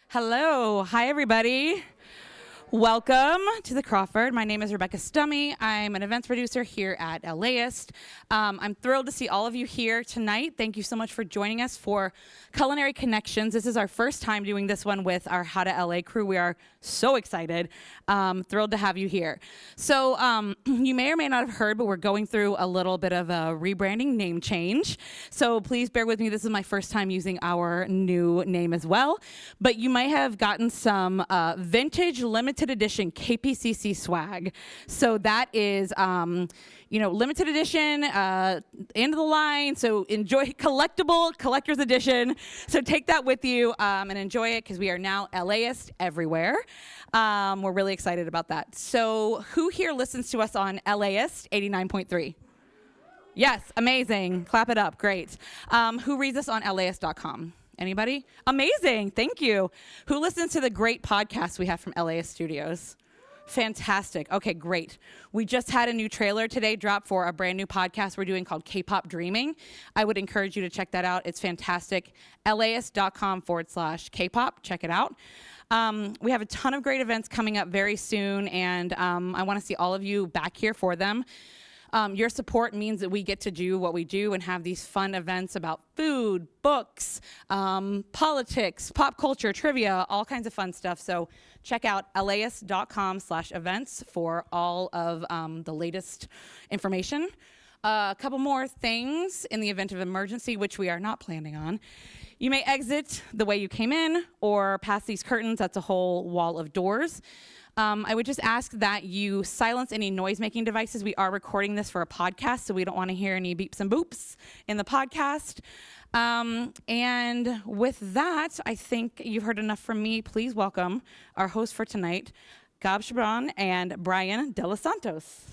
Hello. Hi, everybody. Welcome to the Crawford. My name is Rebecca Stummy. I'm an events producer here at LAist. I'm thrilled to see all of you here tonight. Thank you so much for joining us for Culinary Connections. This is our first time doing this one with our How to LA crew. We are so excited. Thrilled to have you here. So you may or may not have heard, but we're going through a little bit of a rebranding name change. So please bear with me. This is my first time using our new name as well. But you might have gotten some vintage limited edition KPCC swag. So that is, limited edition, end of the line. So enjoy collector's edition. So take that with you and enjoy it because we are now LAist everywhere. We're really excited about that. So who here listens to us on LAist 89.3? Yes, amazing. Clap it up. Great. Who reads us on LAist.com? Anybody? Amazing. Thank you. Who listens to the great podcast we have from LAist Studios? Fantastic. Okay, great. We just had a new trailer today drop for a brand new podcast we're doing called K-Pop Dreaming. I would encourage you to check that out. It's fantastic. LAist.com/K-Pop. Check it out. We have a ton of great events coming up very soon, and I want to see all of you back here for them. Your support means that we get to do what we do and have these fun events about food, books, politics, pop culture, trivia, all kinds of fun stuff. So check out laist.com/events for all of the latest information. A couple more things in the event of emergency, which we are not planning on. You may exit the way you came in or past these curtains. That's a whole wall of doors. I would just ask that you silence any noise-making devices. We are recording this for a podcast, so we don't want to hear any beeps and boops in the podcast. And with that, I think you've heard enough from me. Please welcome our hosts for tonight, Gab Chabrán and Brian De Los Santos.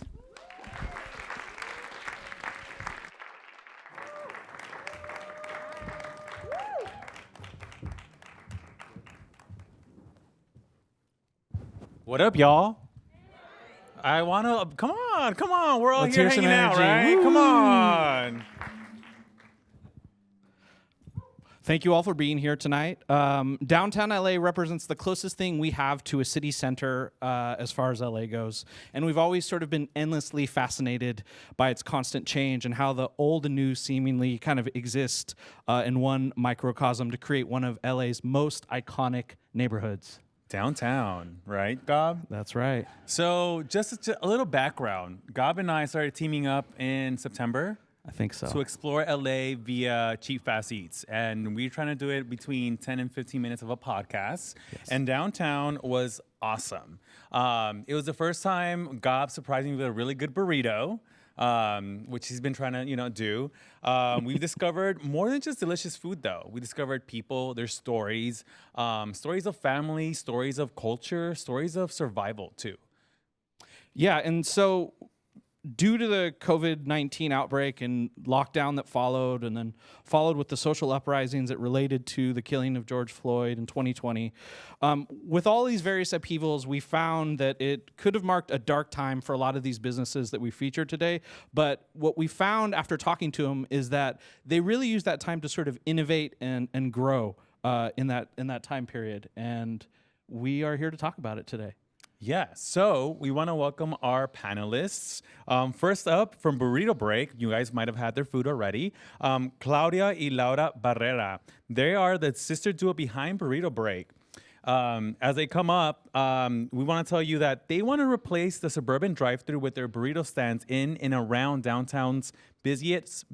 What up, y'all? I want to, come on. We're all Let's here hear some hanging out, energy. right? Woo! Come on. Thank you all for being here tonight. Downtown LA represents the closest thing we have to a city center as far as LA goes. And we've always sort of been endlessly fascinated by its constant change and how the old and new seemingly kind of exist in one microcosm to create one of LA's most iconic neighborhoods. Downtown, right, Gab? That's right. So just a little background. Gab and I started teaming up in September I think so. to explore LA via cheap fast eats. And we're trying to do it between 10 and 15 minutes of a podcast. Yes. And downtown was awesome. It was the first time Gab surprised me with a really good burrito. Which he's been trying to, do. We've discovered more than just delicious food, though. We discovered people, their stories, stories of family, stories of culture, stories of survival, too. Yeah, and so due to the COVID-19 outbreak and lockdown that followed, and then followed with the social uprisings that related to the killing of George Floyd in 2020, with all these various upheavals, we found that it could have marked a dark time for a lot of these businesses that we featured today. But what we found after talking to them is that they really used that time to sort of innovate and grow in that time period. And we are here to talk about it today. Yeah, so we want to welcome our panelists. First up, from Burrito Break, you guys might have had their food already, Claudia y Laura Barrera. They are the sister duo behind Burrito Break. As they come up, we want to tell you that they want to replace the suburban drive-thru with their burrito stands in and around downtown's busiest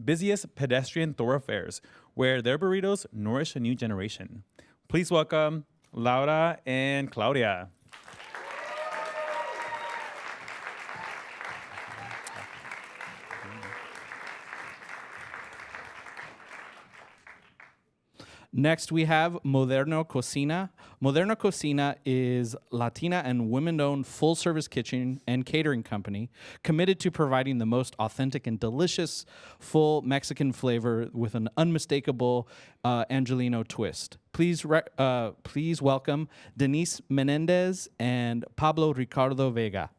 pedestrian thoroughfares, where their burritos nourish a new generation. Please welcome Laura and Claudia. Next, we have Moderno Cocina. Moderno Cocina is Latina and women-owned full-service kitchen and catering company committed to providing the most authentic and delicious full Mexican flavor with an unmistakable Angelino twist. Please welcome Denise Menendez and Pablo Ricardo Vega.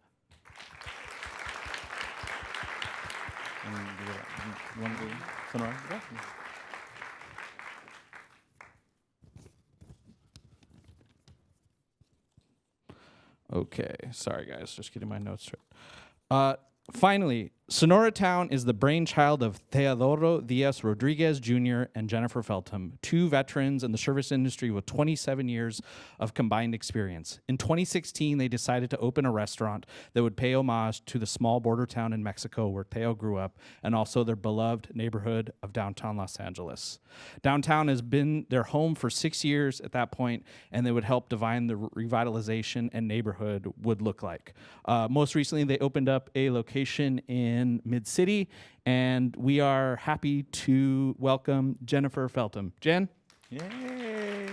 Okay, sorry guys, just getting my notes straight. Finally, Sonora Town is the brainchild of Teodoro Diaz Rodriguez Jr. and Jennifer Feltham, two veterans in the service industry with 27 years of combined experience. In 2016, they decided to open a restaurant that would pay homage to the small border town in Mexico where Teo grew up, and also their beloved neighborhood of downtown Los Angeles. Downtown has been their home for 6 years at that point, and they would help define the revitalization and neighborhood would look like. Most recently, they opened up a location in Mid-City, and we are happy to welcome Jennifer Feltham. Jen? Yay!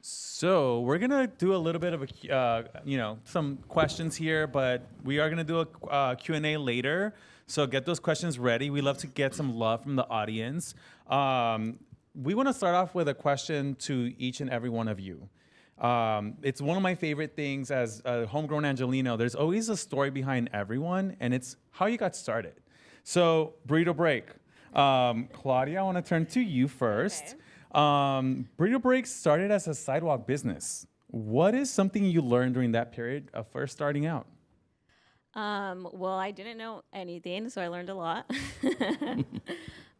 So we're gonna do a little bit of a, some questions here, but we are gonna do a Q&A later. So get those questions ready. We love to get some love from the audience. We want to start off with a question to each and every one of you. It's one of my favorite things as a homegrown Angelino. There's always a story behind everyone, and it's how you got started. So, Burrito Break. Claudia, I want to turn to you first. Okay. Burrito Break started as a sidewalk business. What is something you learned during that period of first starting out? Well, I didn't know anything, so I learned a lot.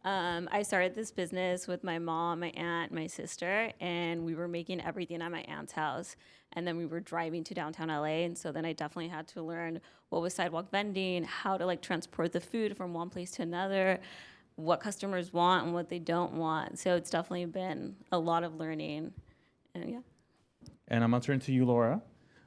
I started this business with my mom, my aunt, my sister, and we were making everything at my aunt's house. And then we were driving to downtown LA, and so then I definitely had to learn what was sidewalk vending, how to transport the food from one place to another, what customers want and what they don't want. So it's definitely been a lot of learning, and yeah. And I'm gonna turn to you, Laura.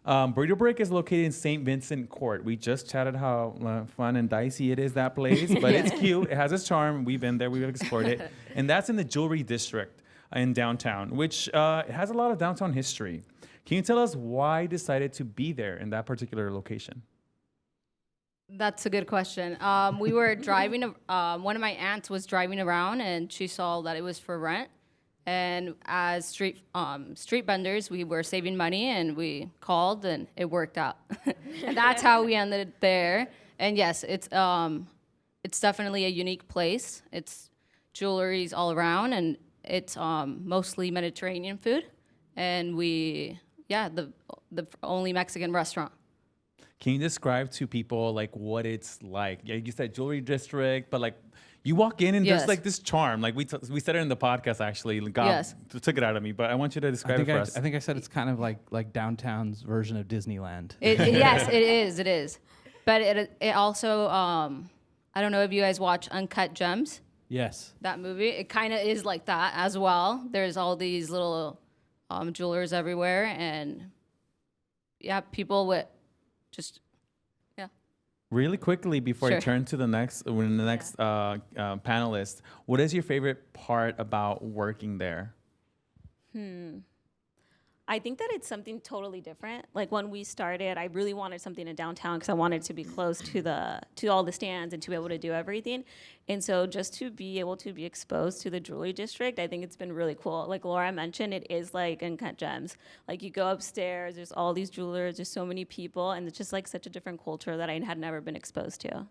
Burrito Break is located in St. Vincent Court. We just chatted how fun and dicey it is, that place, but it's cute. It has its charm. We've been there. We've explored it. And that's in the Jewelry District in downtown, which it has a lot of downtown history. Can you tell us why you decided to be there in that particular location? That's a good question. We were driving, one of my aunts was driving around and she saw that it was for rent. And as street vendors, we were saving money and we called and it worked out. And that's how we ended there. And yes, it's definitely a unique place. It's jewelries all around and it's mostly Mediterranean food. And the only Mexican restaurant. Can you describe to people what it's like? Yeah, you said Jewelry District, but you walk in and Yes. there's this charm. We said it in the podcast actually. God Yes. took it out of me, but I want you to describe it for us. I think I said it's kind of like downtown's version of Disneyland. Yes, it is. But it also, I don't know if you guys watch Uncut Gems. Yes. That movie, it kind of is like that as well. There's all these little jewelers everywhere, and people with just Really quickly before I Sure. turn to the next panelist, what is your favorite part about working there? I think that it's something totally different. When we started, I really wanted something in downtown because I wanted to be close to all the stands and to be able to do everything. And so just to be able to be exposed to the jewelry district, I think it's been really cool. Like Laura mentioned, it is like Uncut Gems. You go upstairs, there's all these jewelers, there's so many people, and it's just such a different culture that I had never been exposed to.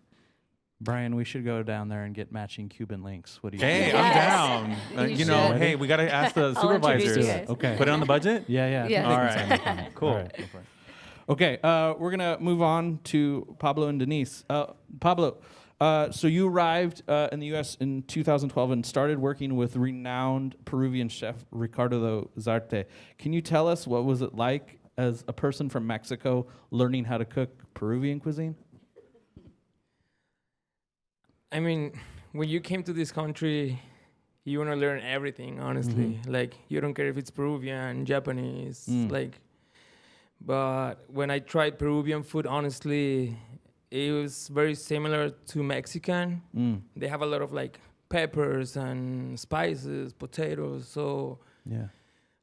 Brian, we should go down there and get matching Cuban links. What do you Hey, think? I'm Yes. down. You Hey, should. we got to ask the I'll introduce you supervisors. guys. Okay. Put it on the budget? Yeah. Yeah. All right. Cool. All right, go for it. Okay, we're gonna move on to Pablo and Denise. Pablo, so you arrived in the U.S. in 2012 and started working with renowned Peruvian chef Ricardo Zarte. Can you tell us what was it like as a person from Mexico learning how to cook Peruvian cuisine? I mean, when you came to this country, you want to learn everything, honestly. You don't care if it's Peruvian, Japanese, but when I tried Peruvian food, honestly, it was very similar to Mexican. They have a lot of peppers and spices, potatoes. So Yeah.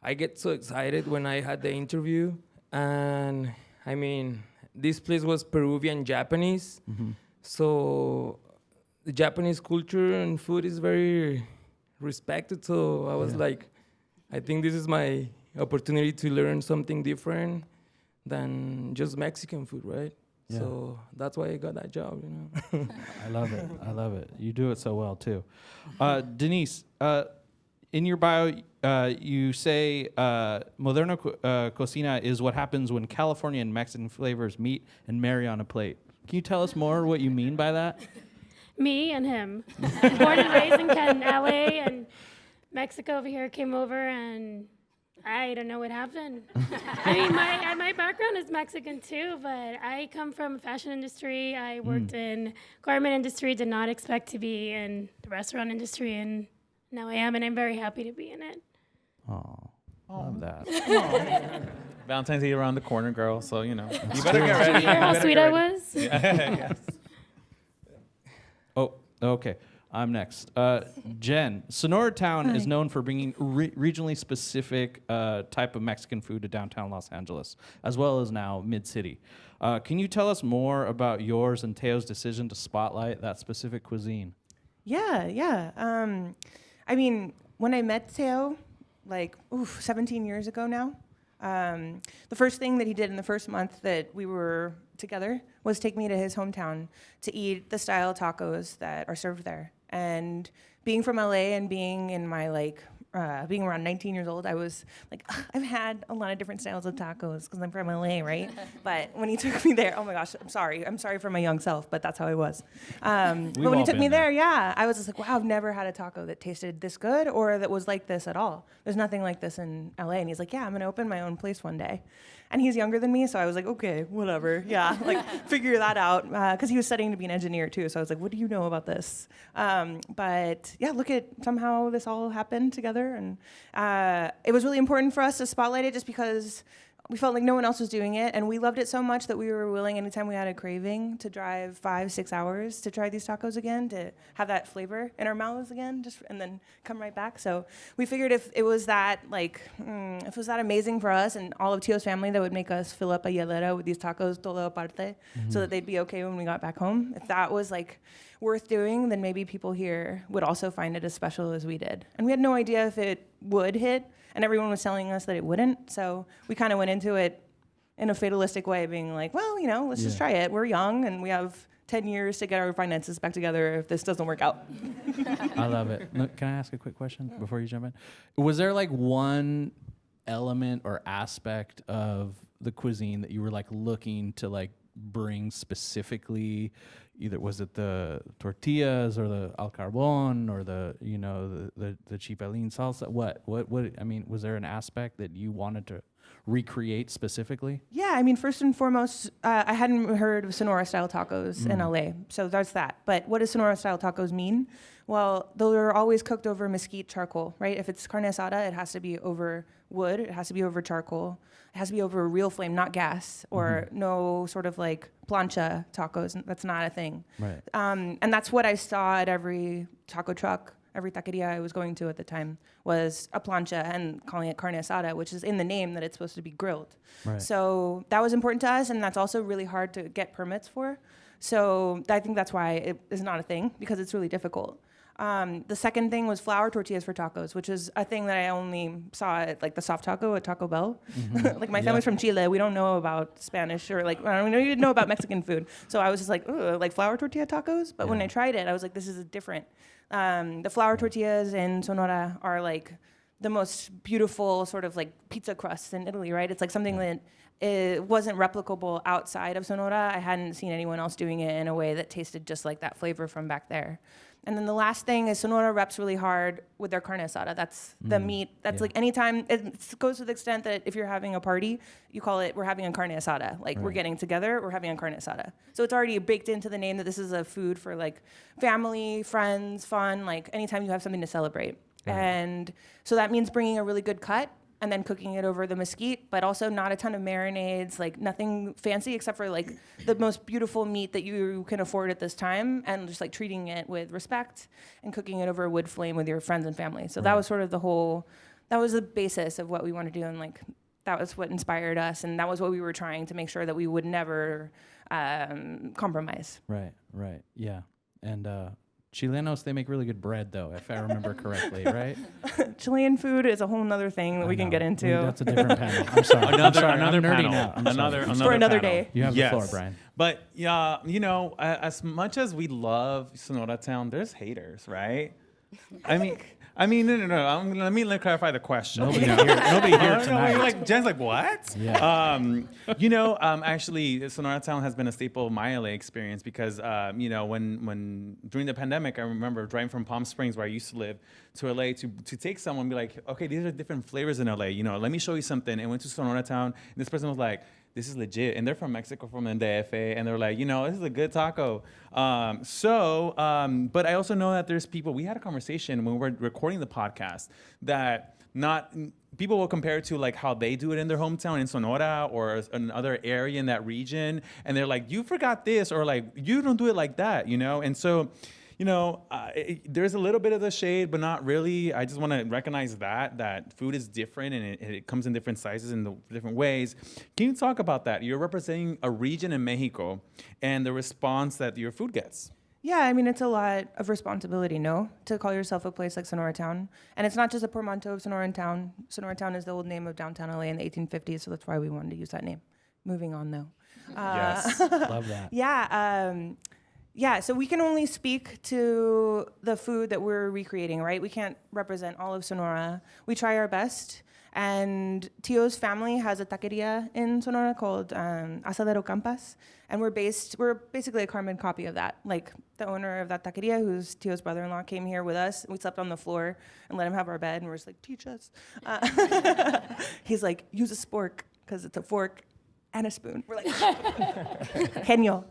I get so excited when I had the interview. And I mean, this place was Peruvian Japanese. So the Japanese culture and food is very respected. So I was I think this is my opportunity to learn something different than just Mexican food, right? Yeah. So that's why I got that job, I love it. You do it so well too. Denise, in your bio, you say Moderno Cocina is what happens when California and Mexican flavors meet and marry on a plate. Can you tell us more what you mean by that? Me and him. Born and raised in LA, and Mexico over here came over, and I don't know what happened. I mean, my background is Mexican too, but I come from fashion industry. I worked in garment industry, did not expect to be in the restaurant industry, and now I am, and I'm very happy to be in it. Oh, love that. Valentine's Day around the corner, girl. So, you better get ready. Hear how sweet I was? Yes. Oh, okay. I'm next. Jen, Sonora Town is known for bringing regionally specific type of Mexican food to downtown Los Angeles, as well as now Mid-City. Can you tell us more about yours and Teo's decision to spotlight that specific cuisine? Yeah. I mean, when I met Teo, 17 years ago now, the first thing that he did in the first month that we were together was take me to his hometown to eat the style tacos that are served there. And being from LA and being in my being around 19 years old, I was like, I've had a lot of different styles of tacos because I'm from LA, right? But when he took me there, oh my gosh, I'm sorry for my young self, but that's how I was. But when he took me there, I was just like, wow, I've never had a taco that tasted this good or that was like this at all. There's nothing like this in LA. And he's like, yeah, I'm gonna open my own place one day. And he's younger than me, so I was like, okay, whatever. Yeah, figure that out. Because he was studying to be an engineer too, so I was like, what do you know about this? But yeah, look at somehow this all happened together. And it was really important for us to spotlight it just because we felt like no one else was doing it. And we loved it so much that we were willing, anytime we had a craving, to drive 5-6 hours to try these tacos again, to have that flavor in our mouths again, and then come right back. So we figured if it was that, if it was that amazing for us and all of Tio's family that would make us fill up a hielera with these tacos todo aparte, so that they'd be okay when we got back home, if that was worth doing, then maybe people here would also find it as special as we did. And we had no idea if it would hit, and everyone was telling us that it wouldn't. So we kind of went into it in a fatalistic way, being like, well, let's just try it. We're young, and we have 10 years to get our finances back together if this doesn't work out. I love it. Look, can I ask a quick question before you jump in? Was there one element or aspect of the cuisine that you were looking to bring specifically? Either was it the tortillas or the al carbon or the chipilín salsa? What? I mean, was there an aspect that you wanted to recreate specifically? Yeah, I mean, first and foremost, I hadn't heard of Sonora style tacos in LA, so that's that. But what does Sonora style tacos mean? Well, they're always cooked over mesquite charcoal, right? If it's carne asada, it has to be over wood, it has to be over charcoal, it has to be over a real flame, not gas, or no sort of plancha tacos. That's not a thing. Right. And that's what I saw at every taco truck, every taqueria I was going to at the time, was a plancha and calling it carne asada, which is in the name that it's supposed to be grilled. Right. So that was important to us, and that's also really hard to get permits for. So I think that's why it is not a thing, because it's really difficult. The second thing was flour tortillas for tacos, which is a thing that I only saw at the soft taco at Taco Bell. My family's from Chile. We don't know about Spanish or I don't even know about Mexican food. So I was just ugh, flour tortilla tacos. But when I tried it, I was like, this is different. The flour tortillas in Sonora are the most beautiful sort of pizza crusts in Italy, right? It's something that it wasn't replicable outside of Sonora. I hadn't seen anyone else doing it in a way that tasted just like that flavor from back there. And then the last thing is Sonora reps really hard with their carne asada. That's the meat. That's anytime, it goes to the extent that if you're having a party, you call it, we're having a carne asada. We're getting together, we're having a carne asada. So it's already baked into the name that this is a food for family, friends, fun, anytime you have something to celebrate. Right. And so that means bringing a really good cut and then cooking it over the mesquite, but also not a ton of marinades, nothing fancy except for the most beautiful meat that you can afford at this time, and just treating it with respect and cooking it over a wood flame with your friends and family. So that was sort of that was the basis of what we want to do, and that was what inspired us, and that was what we were trying to make sure that we would never compromise. Right, yeah. And Chilenos, they make really good bread, though, if I remember correctly, right? Chilean food is a whole nother thing that we can get into. That's a different panel. I'm sorry. Another I'm nerdy panel. now. Another for another panel. day. You have the floor, Brian. But as much as we love Sonora Town, there's haters, right? I mean, no. Let me clarify the question. Nobody here tonight. You're like, Jen's like, what? Yeah. Actually, Sonora Town has been a staple of my LA experience because, when during the pandemic, I remember driving from Palm Springs, where I used to live, to LA to take someone and be like, okay, these are different flavors in LA. Let me show you something. And went to Sonora Town, and this person was like, this is legit. And they're from Mexico, from the DFA. And they're like, this is a good taco. But I also know that there's people, we had a conversation when we were recording the podcast that people will compare it to like how they do it in their hometown in Sonora or another area in that region. And they're like, you forgot this, or like, you don't do it like that, And so, there's a little bit of the shade, but not really. I just want to recognize that food is different and it comes in different sizes in different ways. Can you talk about that? You're representing a region in Mexico and the response that your food gets. Yeah, I mean, it's a lot of responsibility, no? To call yourself a place like Sonora Town. And it's not just a portmanteau of Sonora Town. Sonora Town is the old name of downtown LA in the 1850s, so that's why we wanted to use that name. Moving on, though. Yes. Love that. Yeah, so we can only speak to the food that we're recreating, right? We can't represent all of Sonora. We try our best. And Tio's family has a taqueria in Sonora called Asadero Campas. And we're basically a carbon copy of that. Like the owner of that taqueria, who's Tio's brother-in-law, came here with us. We slept on the floor and let him have our bed. And we're just like, teach us. He's like, use a spork, because it's a fork and a spoon. We're like, genial.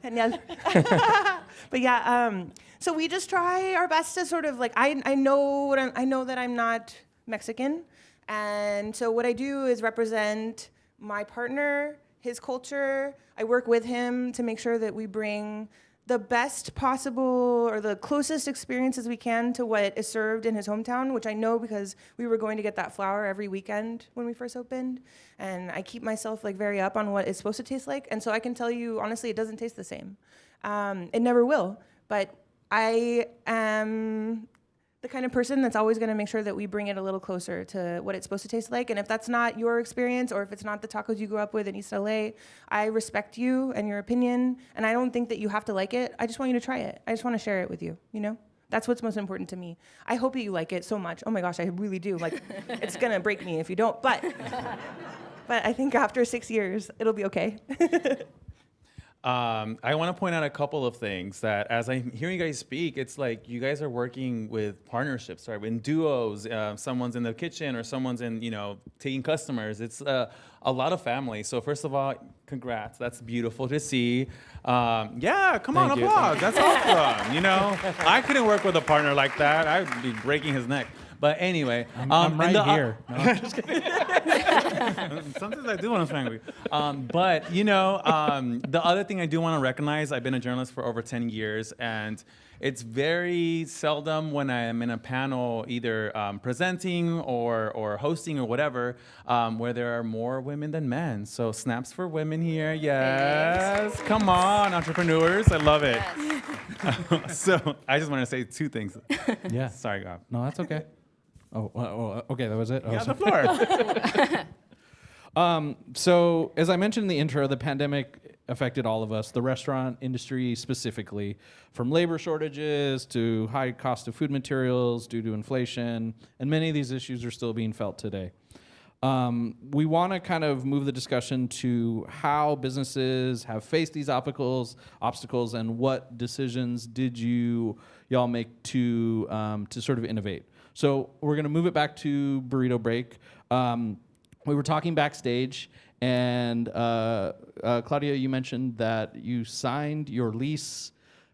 But yeah, so we just try our best to sort of like, I know that I'm not Mexican. And so what I do is represent my partner, his culture. I work with him to make sure that we bring the best possible or the closest experiences we can to what is served in his hometown, which I know because we were going to get that flour every weekend when we first opened. And I keep myself like very up on what it's supposed to taste like. And so I can tell you, honestly, it doesn't taste the same. It never will. But I am the kind of person that's always going to make sure that we bring it a little closer to what it's supposed to taste like. And if that's not your experience, or if it's not the tacos you grew up with in East LA, I respect you and your opinion. And I don't think that you have to like it. I just want you to try it. I just want to share it with you, That's what's most important to me. I hope that you like it so much. Oh my gosh, I really do. Like, it's going to break me if you don't. But I think after 6 years, it'll be okay. I want to point out a couple of things that as I'm hearing you guys speak, it's like you guys are working with partnerships, right? In duos, someone's in the kitchen or someone's in, taking customers. It's a lot of family. So first of all, congrats. That's beautiful to see. Yeah, come on, applause. That's awesome. I couldn't work with a partner like that. I would be breaking his neck. But anyway, I'm right here. No, I'm just kidding. Sometimes I do want to spank you. But the other thing I do want to recognize, I've been a journalist for over 10 years, and it's very seldom when I'm in a panel, either presenting or hosting or whatever, where there are more women than men. So snaps for women here, yes. Thanks. Come on, entrepreneurs, I love it. Yes. So I just want to say two things. Yeah. Sorry, Gab. No, that's okay. Oh, okay, that was it? You got the floor. So, as I mentioned in the intro, the pandemic affected all of us, the restaurant industry specifically, from labor shortages to high cost of food materials due to inflation, and many of these issues are still being felt today. We want to kind of move the discussion to how businesses have faced these obstacles, and what decisions did y'all make to sort of innovate. So we're going to move it back to Burrito Break. We were talking backstage, and Claudia, you mentioned that you signed your lease.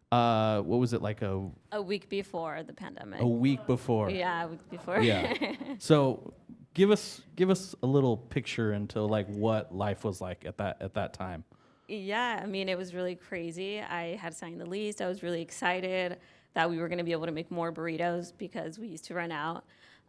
What was it, like a week before the pandemic? A week before. Yeah, a week before. Yeah. So give us a little picture into like what life was like at that time. Yeah, I mean, it was really crazy. I had signed the lease. I was really excited that we were going to be able to make more burritos because we used to run out.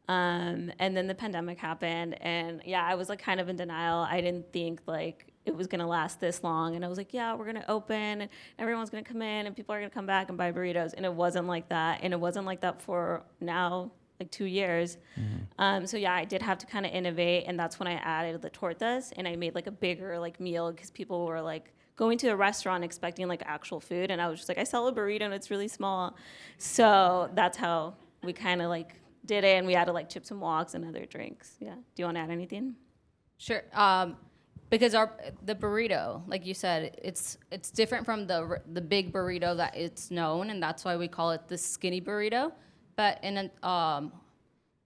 And then the pandemic happened, and yeah, I was like kind of in denial. I didn't think like it was going to last this long. And I was like, yeah, we're going to open and everyone's going to come in and people are going to come back and buy burritos. And it wasn't like that. And it wasn't like that for now, like 2 years. Mm-hmm. So yeah, I did have to kind of innovate. And that's when I added the tortillas, and I made like a bigger like meal because people were like going to a restaurant expecting like actual food. And I was just like, I sell a burrito and it's really small. So that's how we kind of like did it, and we added like chips and walks and other drinks. Yeah. Do you want to add anything? Sure. Because the burrito, like you said, it's different from the big burrito that it's known, and that's why we call it the skinny burrito. But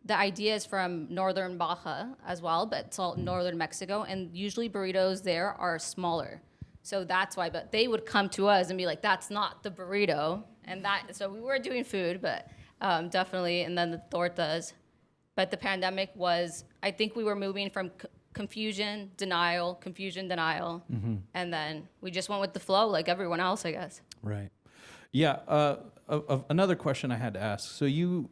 the idea is from northern Baja as well, but it's all northern Mexico, and usually burritos there are smaller. So that's why. But they would come to us and be like, "That's not the burrito," and that. So we were doing food, but definitely, and then the tortas. But the pandemic was, I think we were moving from confusion, denial, and then we just went with the flow like everyone else, I guess. Right. Yeah. Another question I had to ask. So you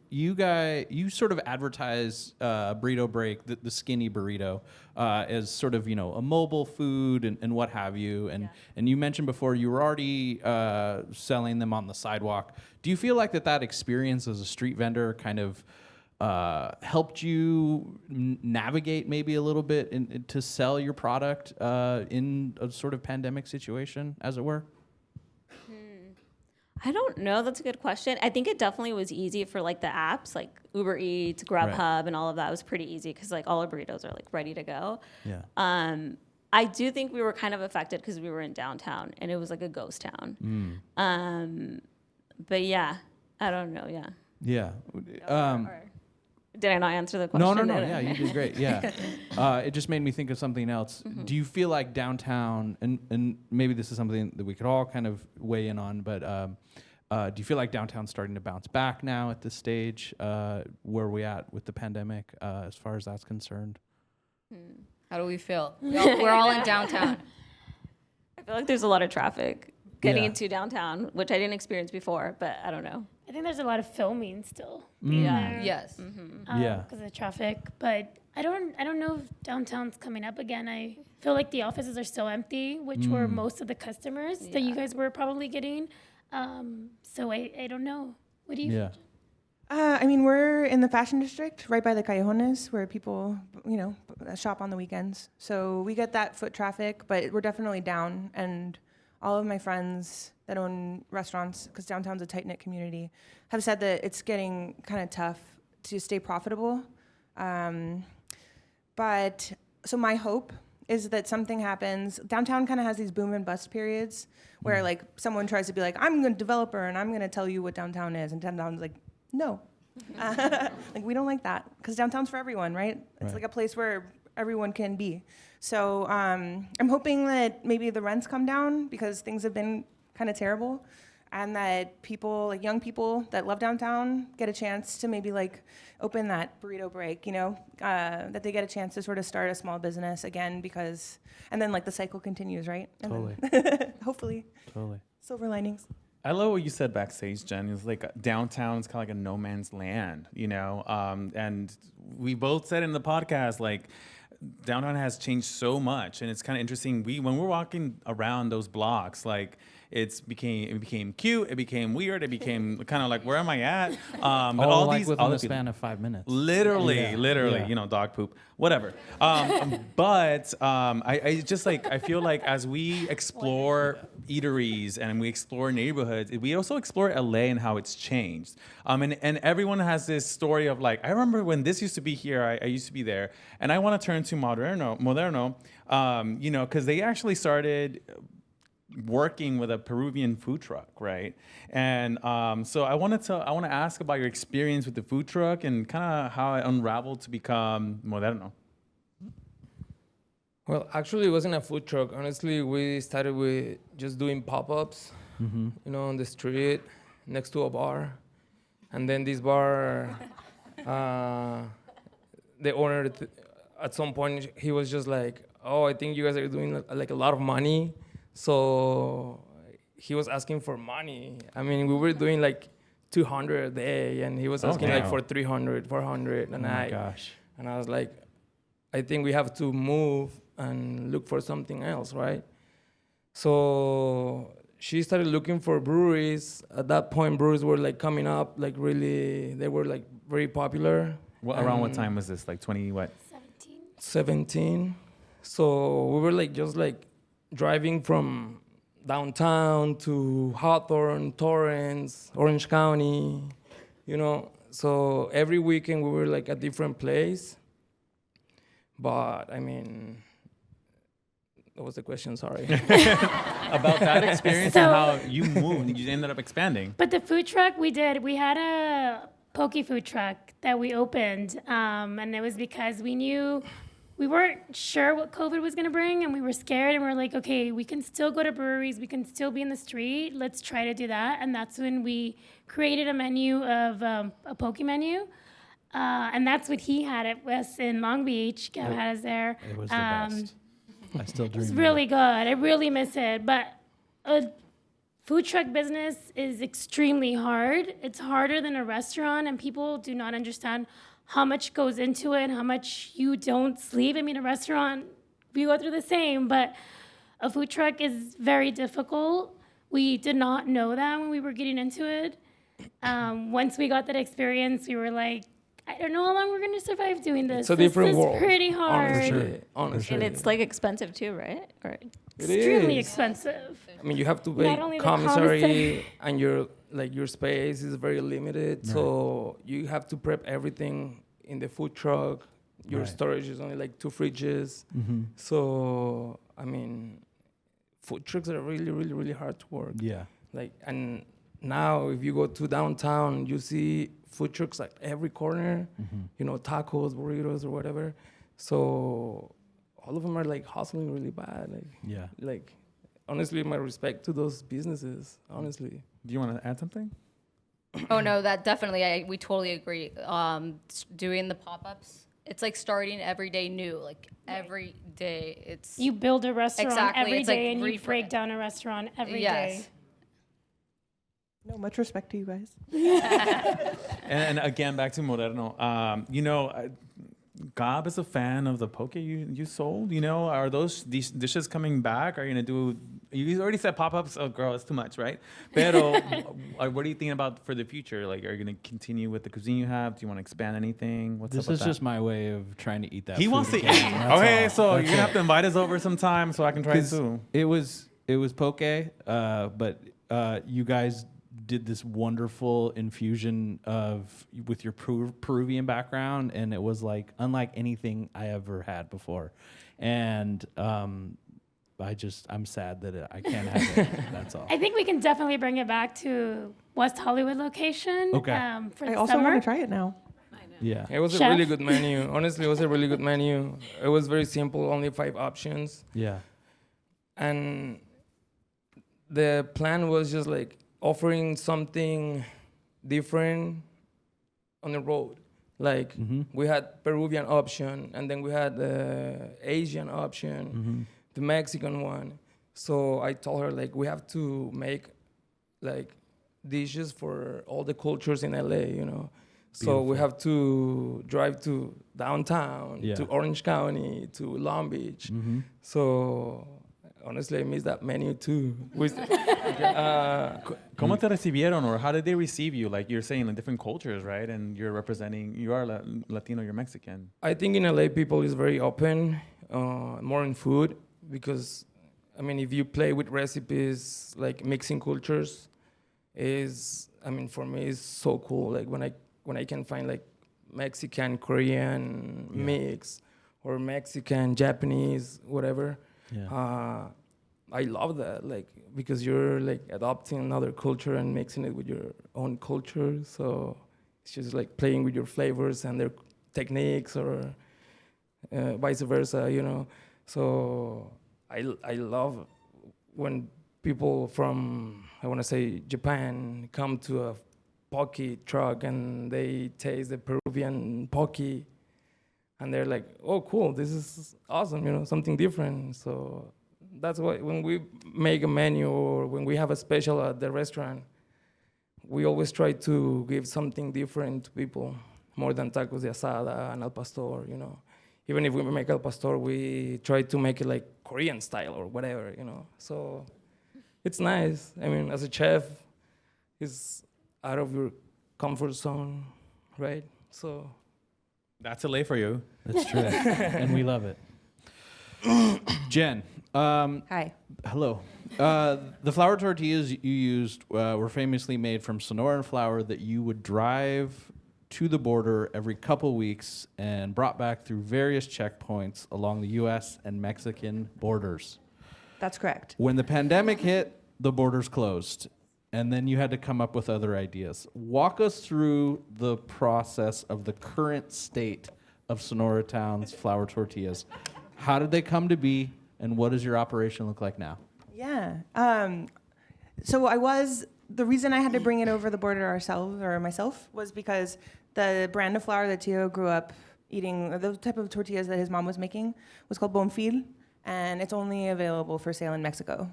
sort of advertise Burrito Break, the skinny burrito, as sort of a mobile food and what have you. And you mentioned before you were already selling them on the sidewalk. Do you feel like that experience as a street vendor kind of helped you navigate maybe a little bit to sell your product in a sort of pandemic situation, as it were? I don't know. That's a good question. I think it definitely was easy for like the apps, like Uber Eats, Grubhub, and all of that was pretty easy because like all our burritos are like ready to go. Yeah. I do think we were kind of affected because we were in downtown and it was like a ghost town. But yeah, I don't know. Yeah. Yeah. Did I not answer the question? No. Yeah, you did great. Yeah. It just made me think of something else. Mm-hmm. Do you feel like downtown, and maybe this is something that we could all kind of weigh in on, but do you feel like downtown's starting to bounce back now at this stage? Where are we at with the pandemic as far as that's concerned? How do we feel? We're all in downtown. I feel like there's a lot of traffic getting into downtown, which I didn't experience before, but I don't know. I think there's a lot of filming still. Yeah. Yes. Because of traffic, but I don't know if downtown's coming up again. I feel like the offices are still empty, which were most of the customers that you guys were probably getting. So I don't know. What do you? Yeah. I mean, we're in the fashion district, right by the callejones, where people, shop on the weekends. So we get that foot traffic, but we're definitely down. And all of my friends that own restaurants, because downtown's a tight-knit community, have said that it's getting kind of tough to stay profitable. But so my hope is that something happens. Downtown kind of has these boom and bust periods where like someone tries to be like, I'm a developer and I'm going to tell you what downtown is. And downtown's like, no. Like, we don't like that, because downtown's for everyone, right? It's like a place where everyone can be. So I'm hoping that maybe the rents come down, because things have been kind of terrible, and that people, like young people that love downtown, get a chance to maybe like open that Burrito Break, that they get a chance to sort of start a small business again, and then like the cycle continues, right? And Totally. then, hopefully. Totally. Silver linings. I love what you said backstage, Jen. It's like downtown is kind of like a no man's land, and we both said in the podcast, like, downtown has changed so much, and it's kind of interesting. When we're walking around those blocks, like, it became cute, it became weird, it became kind of like, where am I at? But all like these within the span of 5 minutes. literally, Yeah. Dog poop, whatever. But I just like, I feel like as we explore eateries and we explore neighborhoods, we also explore LA and how it's changed. And everyone has this story of like, I remember when this used to be here, I used to be there, and I want to turn to Moderno, because they actually started working with a Peruvian food truck, right? And so I want to ask about your experience with the food truck and kind of how it unraveled to become Moderno. Well, actually, it wasn't a food truck. Honestly, we started with just doing pop-ups, on the street next to a bar. And then this bar, the owner, at some point, he was just like, oh, I think you guys are doing like a lot of money. So he was asking for money. I mean, we were doing like 200 a day, and he was asking like for 300, 400 a night. Oh my gosh. And I was like, I think we have to move and look for something else, right? So she started looking for breweries. At that point, breweries were like coming up, like really, they were like very popular. Around what time was this? Like 20 what? 17. So we were like just like driving from downtown to Hawthorne, Torrance, Orange County, So every weekend we were like at different place. But I mean, what was the question? Sorry. About that experience So- and how you moved. You ended up expanding. But the food truck we had a poke food truck that we opened, and it was because we weren't sure what COVID was going to bring, and we were scared, and we were like, okay, we can still go to breweries, we can still be in the street, let's try to do that. And that's when we created a menu of a poke menu, and that's what he had at West in Long Beach. Gab had us there. It was the best. I still dream. It's of really it. good. I really miss it. But a food truck business is extremely hard. It's harder than a restaurant, and people do not understand how much goes into it, how much you don't sleep. I mean, a restaurant, we go through the same, but a food truck is very difficult. We did not know that when we were getting into it. Once we got that experience, we were like, I don't know how long we're going to survive doing this. It's a different This is world. pretty hard. Honestly. And it's like expensive too, right? Or Extremely is. expensive. I mean, you have to Not pay only the commissary, commissary. and your space is very limited. So you have to prep everything in the food truck. Your Right. storage is only like 2 fridges. So I mean, food trucks are really, really, really hard to work. Yeah. Like, and now if you go to downtown, you see food trucks at every corner. You know, tacos, burritos, or whatever. So all of them are like hustling really bad. Yeah. Like, honestly, my respect to those businesses. Honestly. Do you want to add something? Oh no, that definitely, we totally agree. Doing the pop-ups, it's like starting every day new, like every day. It's You build a restaurant Exactly, every it's like day, and you refresh. break down a restaurant every day. yes. No, much respect to you guys. And again, back to Moderno. Gab is a fan of the poke you sold. You know, are these dishes coming back? Are you gonna do? You already said pop-ups. Oh, girl, it's too much, right? Pero, what are you thinking about for the future? Like, are you gonna continue with the cuisine you have? Do you want to expand anything? What's This up with is that? just my way of trying to eat that. He food wants to eat. again. That's Okay, all. so That's you're gonna it. have to invite us over sometime so I can try it 'Cause too. It was poke, but you guys did this wonderful infusion with your Peruvian background, and it was like unlike anything I ever had before. And I'm sad that I can't have it. That's all. I think we can definitely bring it back to West Hollywood location. Okay. For I the also summer. want to try it now. Yeah. It was a Chef? really good menu. Honestly, it was a really good menu. It was very simple, only 5 options. Yeah. And the plan was just like offering something different on the road. Like we had Peruvian option, and then we had the Asian option, the Mexican one. So I told her like we have to make like dishes for all the cultures in LA, you know. So we have to drive to downtown, Yeah. to Orange County, to Long Beach. So honestly, I miss that menu too. ¿Cómo te recibieron, or how did they receive you? Like you're saying, like different cultures, right? And you are Latino, you're Mexican. I think in LA people is very open, more in food, because I mean if you play with recipes like mixing cultures, for me it's so cool. Like when I can find like Mexican Korean mix or Mexican Japanese whatever. Yeah. I love that, like because you're like adopting another culture and mixing it with your own culture. So it's just like playing with your flavors and their techniques, or vice versa, you know. So I love when people from, I want to say, Japan come to a poke truck and they taste the Peruvian poke, and they're like, oh, cool, this is awesome, you know, something different. So that's why when we make a menu or when we have a special at the restaurant, we always try to give something different to people, more than tacos de asada and al pastor, you know. Even if we make al pastor, we try to make it like Korean style or whatever, you know. So it's nice. I mean, as a chef, it's out of your comfort zone, right? So That's a lay for you. That's true. And we love it. Jen. Hi. Hello. The flour tortillas you used were famously made from Sonoran flour that you would drive to the border every couple weeks and brought back through various checkpoints along the U.S. and Mexican borders. That's correct. When the pandemic hit, the borders closed, and then you had to come up with other ideas. Walk us through the process of the current state of Sonora Town's flour tortillas. How did they come to be, and what does your operation look like now? Yeah. So the reason I had to bring it over the border ourselves or myself was because the brand of flour that Tio grew up eating, or the type of tortillas that his mom was making, was called Bonfil, and it's only available for sale in Mexico.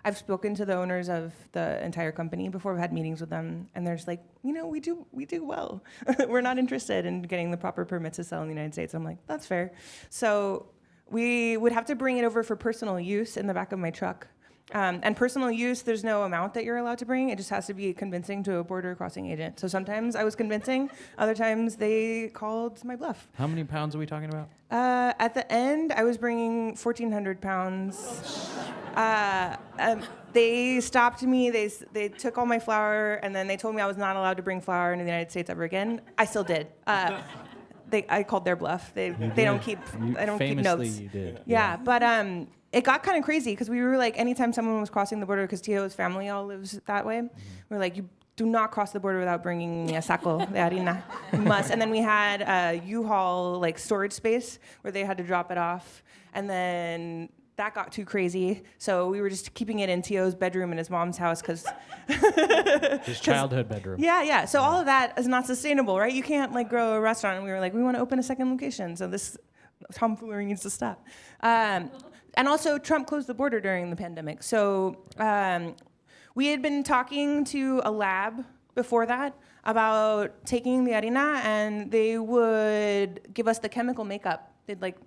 I've spoken to the owners of the entire company before. We've had meetings with them, and they're just like, we do well. We're not interested in getting the proper permits to sell in the United States. I'm like, that's fair. So we would have to bring it over for personal use in the back of my truck. And personal use, there's no amount that you're allowed to bring. It just has to be convincing to a border crossing agent. So sometimes I was convincing. Other times they called my bluff. How many pounds are we talking about? At the end, I was bringing 1,400 pounds. They stopped me. They took all my flour, and then they told me I was not allowed to bring flour into the United States ever again. I still did. I called their bluff. They don't keep notes. You did. Yeah, but it got kind of crazy because we were like, anytime someone was crossing the border, because Tio's family all lives that way, we were like, you do not cross the border without bringing me a saco de harina. You must. And then we had a U-Haul like storage space where they had to drop it off, and then that got too crazy, so we were just keeping it in Tio's bedroom in his mom's house because his childhood bedroom. Yeah. So all of that is not sustainable, right? You can't like grow a restaurant. And we were like, we want to open a second location, so this tomfoolery needs to stop. And also, Trump closed the border during the pandemic, so we had been talking to a lab before that about taking the harina, and they would give us the chemical makeup. They'd like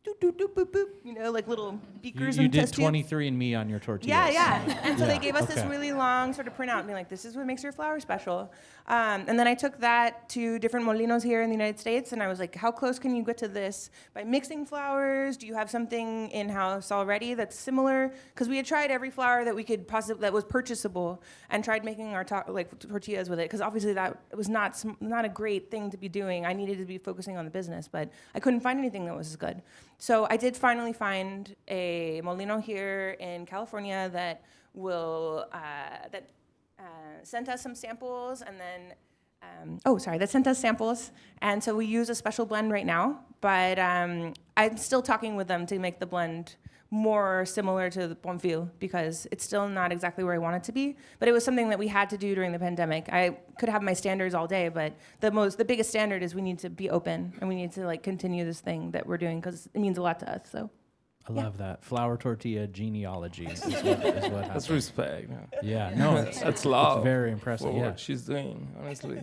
doop, doop, doop, boop, boop, like little beakers You and did test tubes. 23andMe on your tortillas. Yeah. And so they gave us this okay. really long sort of printout and be like, this is what makes your flour special. And then I took that to different molinos here in the United States, and I was like, how close can you get to this by mixing flours? Do you have something in-house already that's similar? Because we had tried every flour that we could that was purchasable and tried making our tortillas with it, because obviously that was not a great thing to be doing. I needed to be focusing on the business, but I couldn't find anything that was as good. So I did finally find a molino here in California that will sent us some samples, and then that sent us samples, and so we use a special blend right now. But I'm still talking with them to make the blend more similar to the Bonfil, because it's still not exactly where I want it to be. But it was something that we had to do during the pandemic. I could have my standards all day, but the biggest standard is we need to be open, and we need to like continue this thing that we're doing, because it means a lot to us. So I love that. Flour tortilla genealogy is what happens. That's respect. Yeah, no, That's love. It's very impressive. For Yeah. what she's doing, honestly.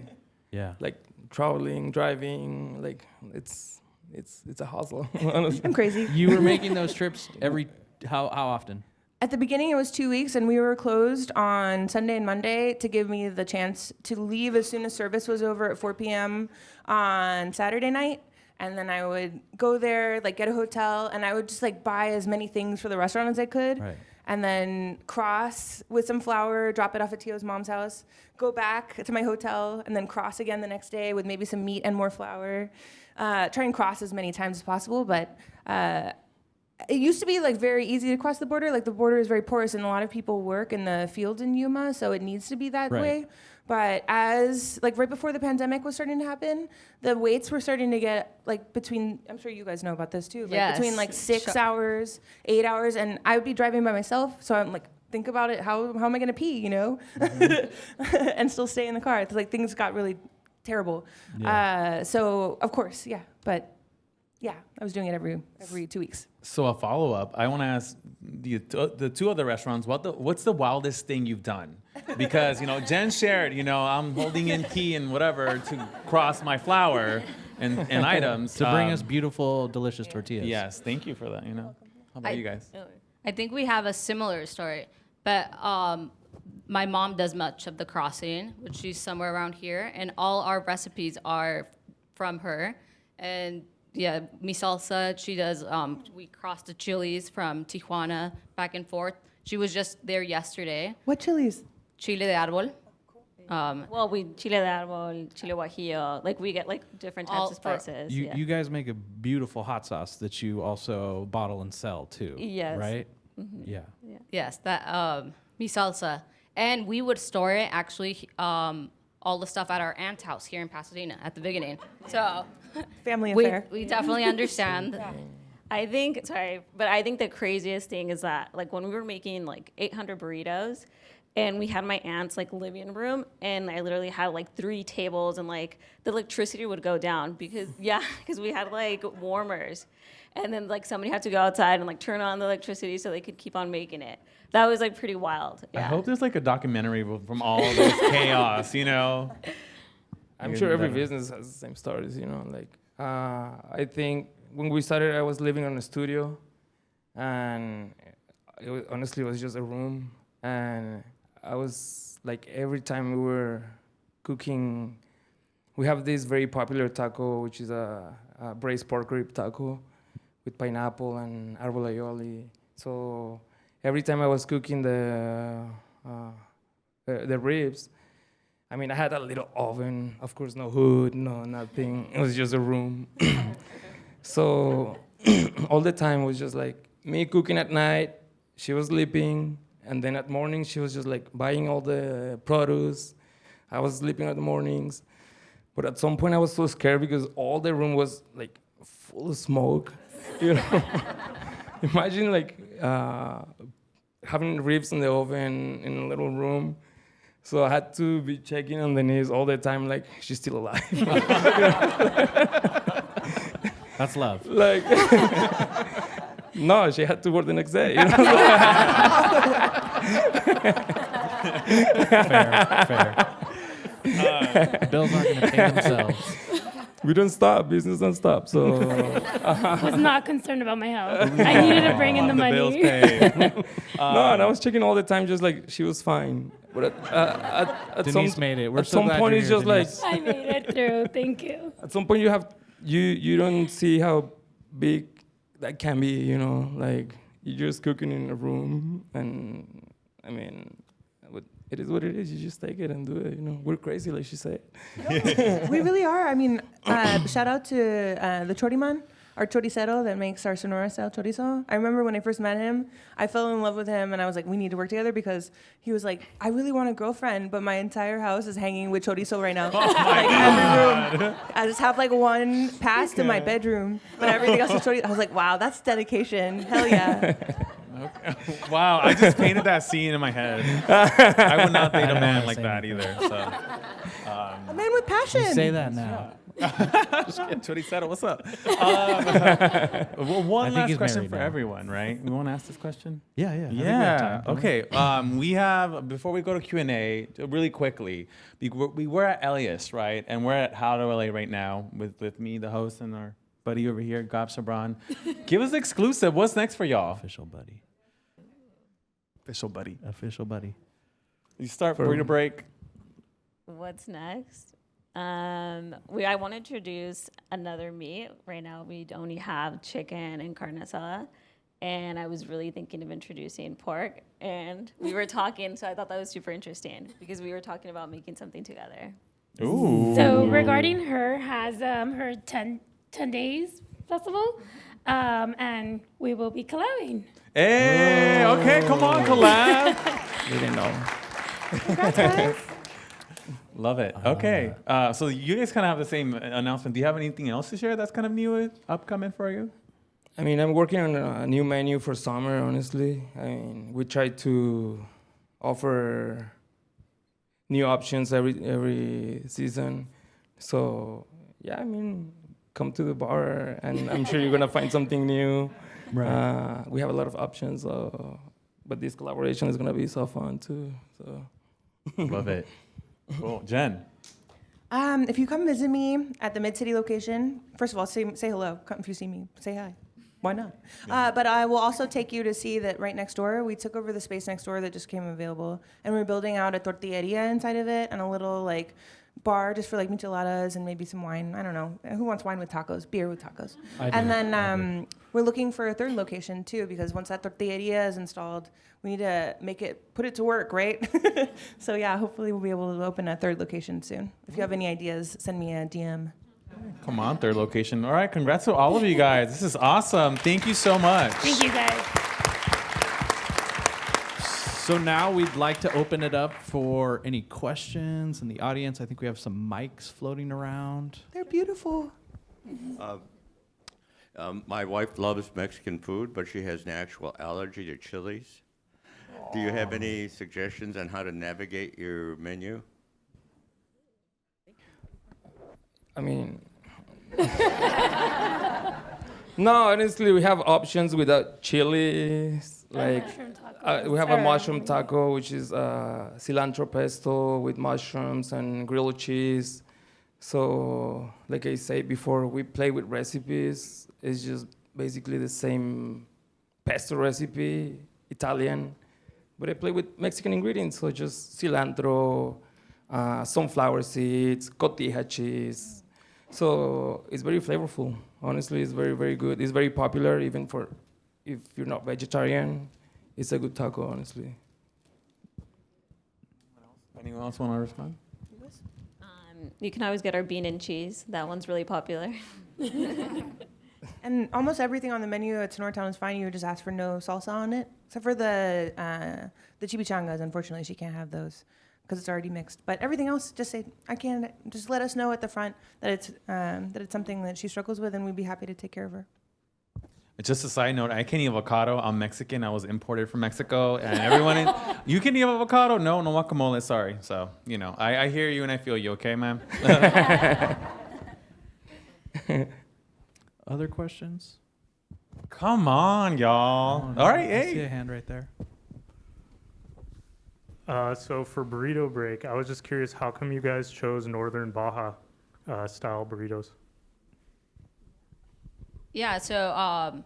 Yeah. Like traveling, driving, like it's a hustle. Honestly. I'm crazy. You were making those trips how often? At the beginning, it was 2 weeks, and we were closed on Sunday and Monday to give me the chance to leave as soon as service was over at 4 p.m. on Saturday night. And then I would go there, like get a hotel, and I would just like buy as many things for the restaurant as I could. Right. And then cross with some flour, drop it off at Tio's mom's house, go back to my hotel, and then cross again the next day with maybe some meat and more flour. Try and cross as many times as possible, but it used to be like very easy to cross the border. Like the border is very porous, and a lot of people work in the fields in Yuma, so it needs to be that way. But as like right before the pandemic was starting to happen, the waits were starting to get like between, I'm sure you guys know about this too, like Yes. between like 6 hours, 8 hours, and I would be driving by myself, so I'm like, think about it, how am I gonna pee, and still stay in the car. It's like things got really terrible. Yeah. So of course, but I was doing it every 2 weeks. So a follow-up, I want to ask the two other restaurants, what's the wildest thing you've done? Because, Jen shared, I'm holding in key and whatever to cross my flour and items. To bring us beautiful, delicious tortillas. Yes, thank you for that, How about you guys? I think we have a similar story, but my mom does much of the crossing, which she's somewhere around here, and all our recipes are from her. And yeah, mi salsa, she does, we cross the chilies from Tijuana back and forth. She was just there yesterday. What chilies? Chile de árbol. Well, we chile de árbol, chile guajillo, like we get like different types of spices. You guys make a beautiful hot sauce that you also bottle and sell too. Yes. Right? Yeah. Yes, that mi salsa, and we would store it actually all the stuff at our aunt's house here in Pasadena at the beginning. So Family affair. we definitely understand. I think the craziest thing is that like when we were making like 800 burritos, and we had my aunt's like living room, and I literally had like 3 tables, and like the electricity would go down because we had like warmers, and then like somebody had to go outside and like turn on the electricity so they could keep on making it. That was like pretty wild. I Yeah. hope there's like a documentary from all of this chaos, you know? I'm sure every business has the same stories, you know. Like, I think when we started, I was living on a studio, and honestly, it was just a room. And I was like, every time we were cooking, we have this very popular taco, which is a braised pork rib taco with pineapple and arbol aioli. So every time I was cooking the ribs, I mean, I had a little oven, of course, no hood, no nothing. It was just a room. So all the time was just like me cooking at night, she was sleeping, and then at morning she was just like buying all the produce. I was sleeping at the mornings. But at some point I was so scared because all the room was like full of smoke. You know? Imagine like having ribs in the oven in a little room. So I had to be checking on the knees all the time, like, she's still alive. That's love. Like, no, she had to work the next day. You know? Fair. Bills aren't going to pay themselves. We don't stop, business don't stop. So Was not concerned about my health. I needed to bring in the money. Bills paid. no, and I was checking all the time, just like she was fine. But at Denise made it. We're at so some glad point, you're it's here, just like Denise. I made it through. Thank you. at some point you don't see how big that can be. You know, like you're just cooking in a room, and I mean, it is what it is. You just take it and do it. You know, we're crazy, like she said. We really are. I mean, shout out to the choriman, our choricero that makes our Sonora style chorizo. I remember when I first met him, I fell in love with him, and I was like, we need to work together because he was like, I really want a girlfriend, but my entire house is hanging with chorizo right now. Like every room, I just have like one past in my bedroom, but everything else is chorizo. I was like, wow, that's dedication. Hell yeah. Okay. Wow, I just painted that scene in my head. I would not date a man like that either. So, A man with passion. You say that now. just kidding, Choricero, what's up? Well, one think last he's question married for now. everyone, right? We want to ask this question? Yeah. I think we have Yeah. time, don't we? Okay. We have, before we go to Q&A, really quickly, we were at Elias, right? And we're at How to LA right now with me, the host, and our buddy over here, Gab Chabrán. Give us the exclusive. What's next for y'all? Official buddy. Official buddy. You start For- burrito break. What's next? I want to introduce another meat. Right now, we only have chicken and carne asada, and I was really thinking of introducing pork. And we were talking, so I thought that was super interesting because we were talking about making something together. Ooh. So regarding her has her 10 days festival, and we will be collabing. Hey, okay, come on, collab. We didn't know. Congrats, guys. Love it. Okay, so you guys kind of have the same announcement. Do you have anything else to share that's kind of new, upcoming for you? I mean, I'm working on a new menu for summer, honestly. I mean, we try to offer new options every season. So, yeah, I mean, come to the bar, and I'm sure you're going to find something new. Right. We have a lot of options, but this collaboration is going to be so fun, too. So. Love it. Cool. Jen. If you come visit me at the Mid-City location, first of all, say hello. Come if you see me, say hi. Why not? But I will also take you to see that right next door, we took over the space next door that just came available, and we're building out a tortilleria inside of it and a little like bar just for like micheladas and maybe some wine. I don't know. Who wants wine with tacos? Beer with tacos. I do. And then we're looking for a third location too, because once that tortilleria is installed, we need to put it to work, right? So yeah, hopefully we'll be able to open a third location soon. If you have any ideas, send me a DM. Come on, third location. All right, congrats to all of you guys. This is awesome. Thank you so much. Thank you, guys. So now we'd like to open it up for any questions in the audience. I think we have some mics floating around. They're beautiful. My wife loves Mexican food, but she has an actual allergy to chilies. Do you have any suggestions on how to navigate your menu? I mean, no, honestly, we have options without chilies. Like, Mushroom tacos. we have a Or- mushroom taco, which is cilantro pesto with mushrooms and grilled cheese. So, like I said before, we play with recipes. It's just basically the same pesto recipe, Italian, but I play with Mexican ingredients, so just cilantro, sunflower seeds, cotija cheese. So it's very flavorful. Honestly, it's very, very good. It's very popular, even for if you're not vegetarian. It's a good taco, honestly. Anyone else want to respond? You can always get our bean and cheese. That one's really popular. And almost everything on the menu at Sonortown is fine. You would just ask for no salsa on it, except for the chimichangas. Unfortunately, she can't have those because it's already mixed. But everything else, just say I can. Just let us know at the front that it's something that she struggles with, and we'd be happy to take care of her. Just a side note, I can't eat avocado. I'm Mexican. I was imported from Mexico, and everyone, you can eat avocado? No guacamole. Sorry. So I hear you and I feel you. Okay, ma'am. Other questions? Come on, y'all. All right, I see hey. a hand right there. So for burrito break, I was just curious, how come you guys chose Northern Baja style burritos? Yeah, so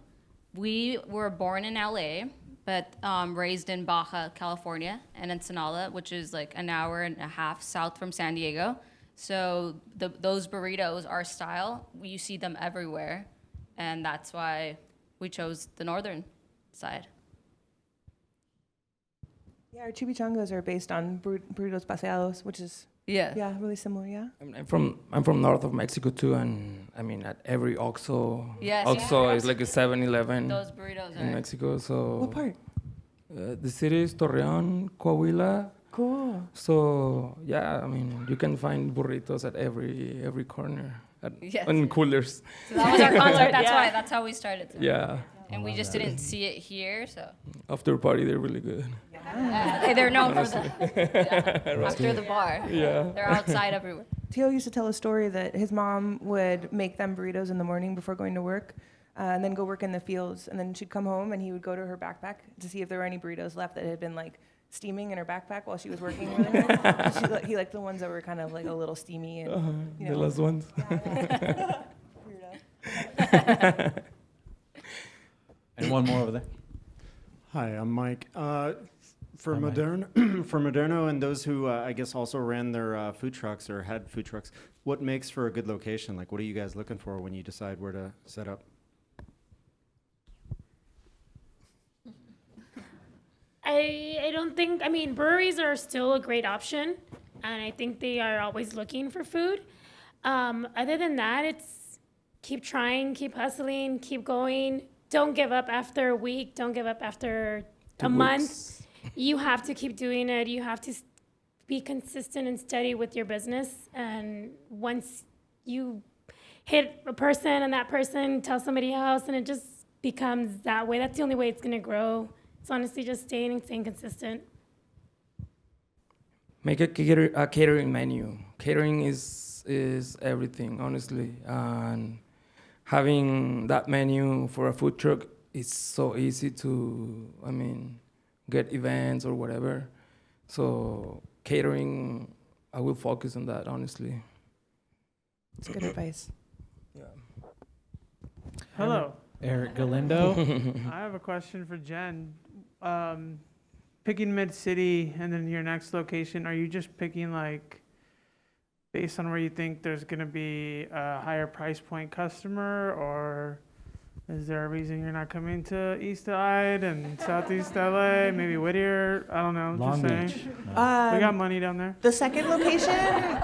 we were born in LA, but raised in Baja, California, and Ensenada, which is like an hour and a half south from San Diego. So those burritos, our style, you see them everywhere, and that's why we chose the northern side. Yeah, our chimichangas are based on burritos paseados, which is really similar. Yeah. I'm from north of Mexico too, and I mean at every Oxxo. Yes, Oxxo yeah. is like a 7-Eleven Those burritos in are. Mexico. So What part? the city is Torreon, Coahuila. Cool. So yeah, I mean you can find burritos at every corner Yes. and coolers. So that was our concept. That's how we started. Yeah, And we just didn't see it here, so after party they're really good. they're known for after the bar. Yeah. They're outside everywhere. Tio used to tell a story that his mom would make them burritos in the morning before going to work, and then go work in the fields. And then she'd come home, and he would go to her backpack to see if there were any burritos left that had been like steaming in her backpack while she was working really hard. He liked the ones that were kind of like a little steamy and The last ones. Weirdo. And one more over there. Hi, I'm Mike. For Hi, Mike. Moderno and those who I guess also ran their food trucks or had food trucks, what makes for a good location? Like, what are you guys looking for when you decide where to set up? I don't think, I mean, breweries are still a great option, and I think they are always looking for food. Other than that, it's keep trying, keep hustling, keep going. Don't give up after a week. Don't give up after a month. You have to keep doing it. You have to be consistent and steady with your business. And once you hit a person and that person tells somebody else, and it just becomes that way, that's the only way it's going to grow. It's honestly just staying consistent. Make a catering menu. Catering is everything, honestly. And having that menu for a food truck is so easy to, I mean, get events or whatever. So catering, I will focus on that, honestly. It's good advice. Yeah. Hello. Eric Galindo. I have a question for Jen. Picking mid-city and then your next location, are you just picking like based on where you think there's going to be a higher price point customer, or is there a reason you're not coming to East Side and Southeast LA, maybe Whittier? I don't know. Long just saying. Beach. We got money down there. The second location,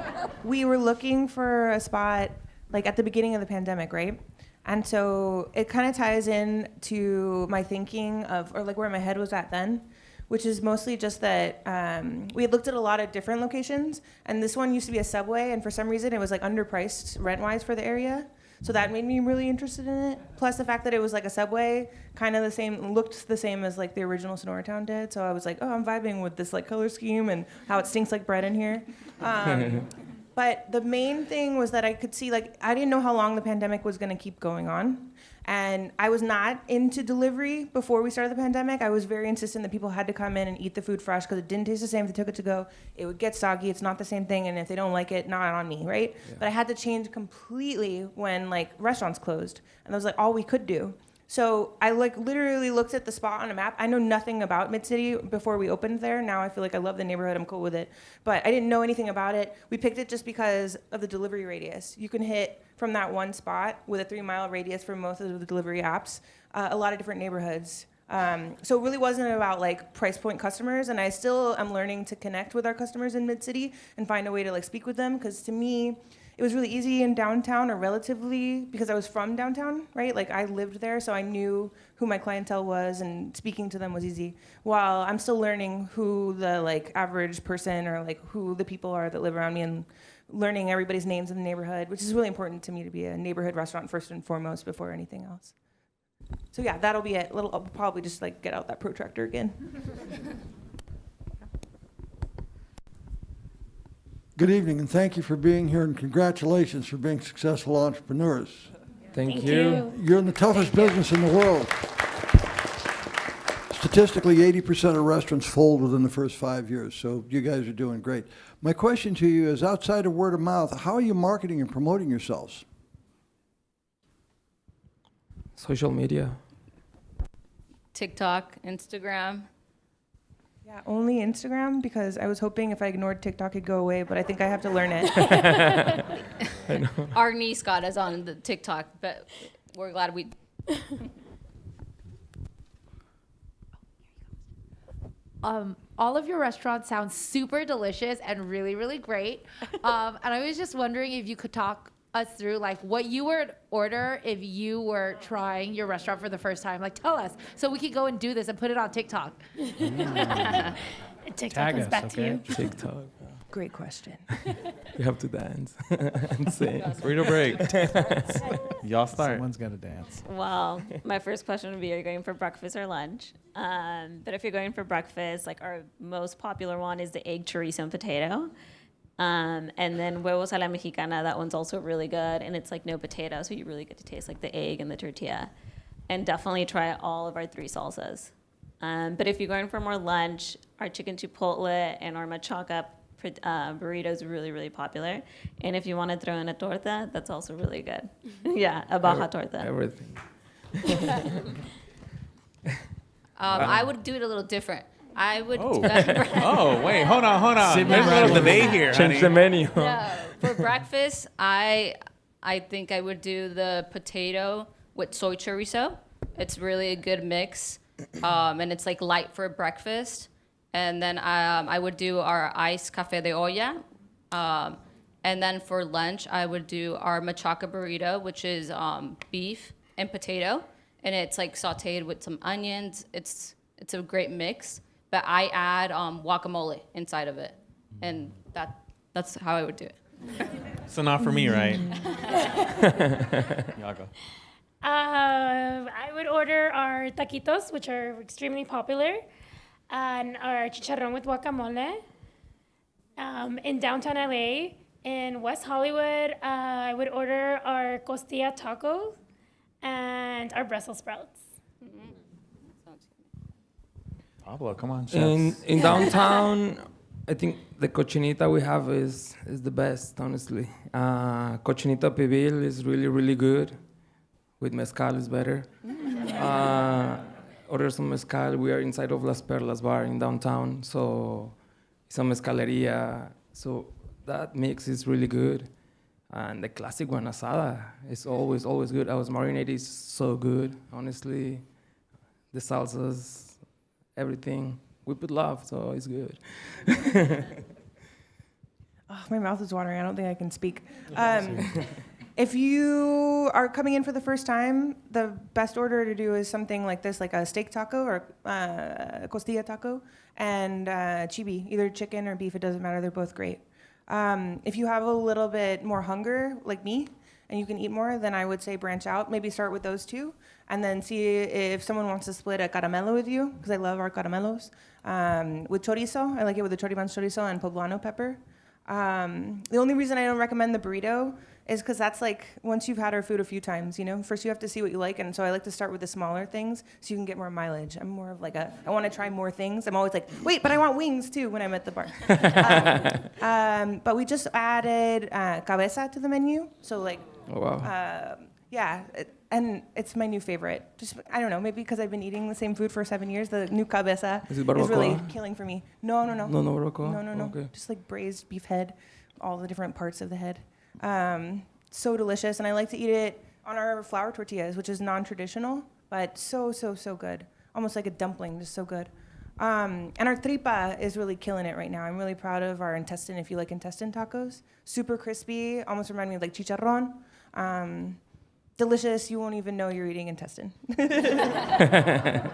we were looking for a spot like at the beginning of the pandemic, right? And so it kind of ties in to my thinking of, or like where my head was at then, which is mostly just that we had looked at a lot of different locations, and this one used to be a Subway, and for some reason it was like underpriced rent-wise for the area. So that made me really interested in it. Plus the fact that it was like a Subway, kind of the same, looked the same as like the original Sonora Town did. So I was like, oh, I'm vibing with this like color scheme and how it stinks like bread in here. But the main thing was that I could see, like, I didn't know how long the pandemic was gonna keep going on. And I was not into delivery before we started the pandemic. I was very insistent that people had to come in and eat the food fresh because it didn't taste the same if they took it to go. It would get soggy, it's not the same thing, and if they don't like it, not on me, right? Yeah. But I had to change completely when like restaurants closed. And that was like all we could do. So I like literally looked at the spot on a map. I know nothing about Mid-City before we opened there. Now I feel like I love the neighborhood, I'm cool with it. But I didn't know anything about it. We picked it just because of the delivery radius. You can hit from that one spot with a 3-mile radius for most of the delivery apps, a lot of different neighborhoods. So it really wasn't about like price point customers, and I still am learning to connect with our customers in Mid-City and find a way to like speak with them, because to me, it was really easy in downtown, or relatively, because I was from downtown, right? Like I lived there, so I knew who my clientele was, and speaking to them was easy. While I'm still learning who the like average person, or like who the people are that live around me, and learning everybody's names in the neighborhood, which is really important to me to be a neighborhood restaurant first and foremost before anything else. So yeah, that'll be it. I'll probably just like get out that protractor again. Good evening, and thank you for being here, and congratulations for being successful entrepreneurs. Thank you. You're in the toughest business in the world. Statistically, 80% of restaurants fold within the first 5 years, so you guys are doing great. My question to you is, outside of word of mouth, how are you marketing and promoting yourselves? Social media. TikTok, Instagram. Yeah, only Instagram, because I was hoping if I ignored TikTok it'd go away, but I think I have to learn it. I know. Our niece got us on the TikTok, but we're glad we... All of your restaurants sound super delicious and really, really great. And I was just wondering if you could talk us through like what you would order if you were trying your restaurant for the first time. Like, tell us so we could go and do this and put it on TikTok. TikTok is back to you. TikTok. Great question. We have to dance and sing. Burrito break. Y'all start. Someone's got to dance. Well, my first question would be, are you going for breakfast or lunch? But if you're going for breakfast, like our most popular one is the egg chorizo and potato. And then huevos a la mexicana, that one's also really good. And it's like no potato, so you really get to taste like the egg and the tortilla. And definitely try all of our 3 salsas. But if you're going for more lunch, our chicken chipotle and our machaca burrito is really, really popular. And if you want to throw in a torta, that's also really good. Yeah, a baja torta. Everything. I would do it a little different. I would. Oh, wait, hold on. There's a little debate here, Change honey. the menu. Yeah, for breakfast, I think I would do the potato with soy chorizo. It's really a good mix, and it's like light for breakfast. And then I would do our iced café de olla. And then for lunch, I would do our machaca burrito, which is beef and potato, and it's like sautéed with some onions. It's a great mix. But I add guacamole inside of it, and that's how I would do it. So not for me, right? Y'all go. I would order our taquitos, which are extremely popular, and our chicharrón with guacamole. In downtown LA, in West Hollywood, I would order our costilla tacos and our Brussels sprouts. Pablo, come on. In downtown, I think the cochinita we have is the best, honestly. Cochinita pibil is really, really good. With mezcal is better. Order some mezcal. We are inside of Las Perlas bar in downtown, so it's a mezcaleria. So that mix is really good. And the classic one, asada, is always, always good. Our marinade is so good, honestly. The salsas, everything. We put love, so it's good. Oh, my mouth is watering. I don't think I can speak. If you are coming in for the first time, the best order to do is something like this, like a steak taco or costilla taco, and chibi, either chicken or beef. It doesn't matter. They're both great. If you have a little bit more hunger, like me, and you can eat more, then I would say branch out. Maybe start with those two, and then see if someone wants to split a caramelo with you, because I love our caramelos. With chorizo, I like it with the choribans chorizo and poblano pepper. The only reason I don't recommend the burrito is because that's like, once you've had our food a few times, you know, first you have to see what you like. And so I like to start with the smaller things so you can get more mileage. I'm more of like I want to try more things. I'm always like, wait, but I want wings too when I'm at the bar. But we just added cabeza to the menu. So like, Oh, wow. yeah, and it's my new favorite. Just, I don't know, maybe because I've been eating the same food for 7 years, the new cabeza Is it is really barbacoa? killing for me. No. No barbacoa? No. Okay. Just like braised beef head, all the different parts of the head. So delicious, and I like to eat it on our flour tortillas, which is non-traditional, but so good. Almost like a dumpling, just so good. And our tripa is really killing it right now. I'm really proud of our intestine, if you like intestine tacos. Super crispy, almost remind me of like chicharrón. Delicious, you won't even know you're eating intestine. There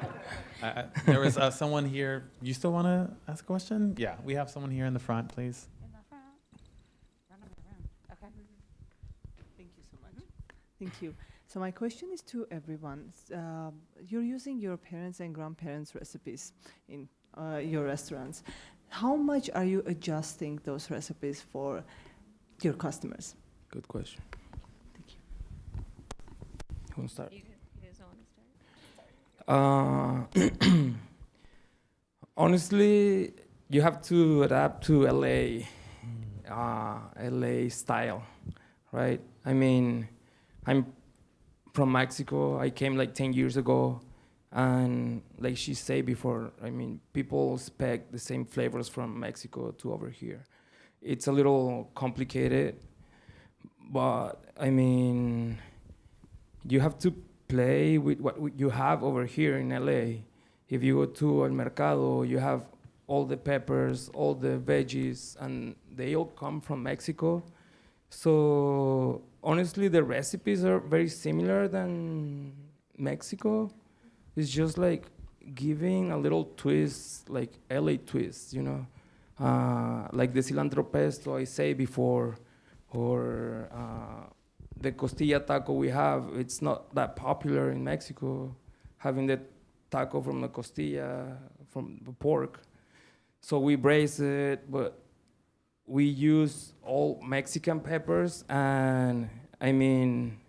was someone here. You still want to ask a question? Yeah, we have someone here in the front, please. In the front. Run around. Okay. Thank you so much. Thank you. So my question is to everyone. You're using your parents' and grandparents' recipes in your restaurants. How much are you adjusting those recipes for your customers? Good question. Thank you. Who wants to start? You guys want to start? Honestly, you have to adapt to LA style, right? I mean, I'm from Mexico. I came like 10 years ago, and like she said before, I mean, people expect the same flavors from Mexico to over here. It's a little complicated, but I mean, you have to play with what you have over here in LA. If you go to El Mercado, you have all the peppers, all the veggies, and they all come from Mexico. So honestly, the recipes are very similar than Mexico. It's just like giving a little twist, like LA twist, you know? Like the cilantro pesto I say before, or the costilla taco we have, it's not that popular in Mexico, having the taco from the costilla, from the pork. So we braise it, but we use all Mexican peppers, and I mean,